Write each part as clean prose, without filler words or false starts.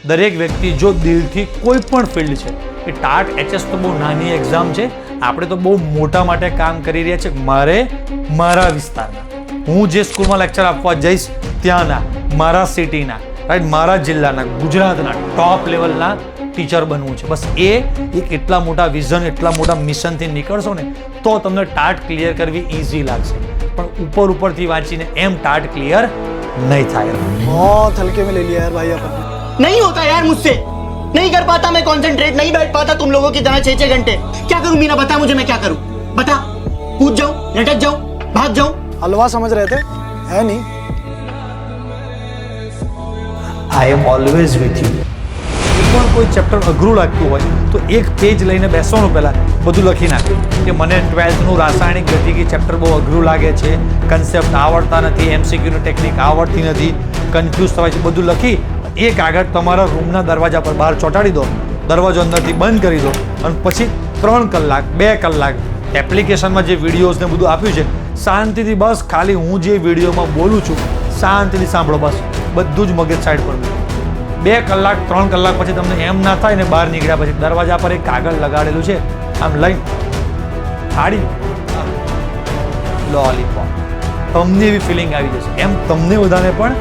દરેક વ્યક્તિ જો દિલથી કોઈ પણ ફિલ્ડ છે, એ ટાટ એચએસ તો બહુ નાની એક્ઝામ છે, આપણે તો બહુ મોટા માટે કામ કરી રહ્યા છે. મારે મારા વિસ્તારના, હું જે સ્કૂલમાં લેક્ચર આપવા જઈશ ત્યાંના, મારા સિટીના, રાઈટ, મારા જિલ્લાના, ગુજરાતના ટોપ લેવલના ટીચર બનવું છે. બસ એ એક એટલા મોટા વિઝન, એટલા મોટા મિશનથી નીકળશો ને તો તમને ટાટ ક્લિયર કરવી ઇઝી લાગશે. પણ ઉપરથી વાંચીને એમ ટાટ ક્લિયર नहीं था यार. बहुत हल्के में ले लिया यार भाई अपन. नहीं होता यार मुझसे, नहीं कर पाता मैं कंसंट्रेट, नहीं बैठ पाता तुम लोगों की तरह 6-6 घंटे. क्या करूं मीना, बता मुझे, मैं क्या करूं बता. कूद जाऊं, लटक जाऊं, भाग जाऊं. हलवा समझ रहे थे, है नहीं. I am always with you. પણ કોઈ ચેપ્ટર અઘરું લાગતું હોય તો એક પેજ લઈને બેસવાનું, પહેલાં બધું લખી નાખ્યું કે મને 12થનું રાસાયણિક ગતિકી ચેપ્ટર બહુ અઘરું લાગે છે, કન્સેપ્ટ આવડતા નથી, MCQની ટેકનિક આવડતી નથી, કન્ફ્યુઝ થવાય છે, બધું લખી એક આગળ તમારા રૂમના દરવાજા પર બહાર ચોંટાડી દો, દરવાજો અંદરથી બંધ કરી દો અને પછી 3 કલાક 2 કલાક એપ્લિકેશનમાં જે વિડીયોઝ ને બધું આપ્યું છે, શાંતિથી બસ ખાલી હું જે વિડીયોમાં બોલું છું શાંતિથી સાંભળો. બસ બધું જ મગજ સાઈડ પર. 2 કલાક 3 કલાક પછી તમને એમ ના થાય ને બહાર નીકળ્યા પછી દરવાજા પર એક કાગળ લગાડેલું છે, આમ લઈને ફાડી લોલીપોપ, તમને એવી ફિલિંગ આવી જશે. એમ તમને બધાને પણ,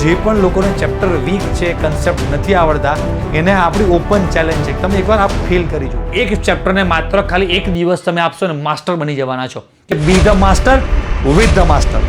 જે પણ લોકોને ચેપ્ટર વીક છે, કન્સેપ્ટ નથી આવડતા, એને આપણી ઓપન ચેલેન્જ છે. તમે એકવાર આપ ફીલ કરી જુઓ. એક ચેપ્ટરને માત્ર ખાલી 1 દિવસ તમે આપશો ને માસ્ટર બની જવાના છો. બી the master with the master.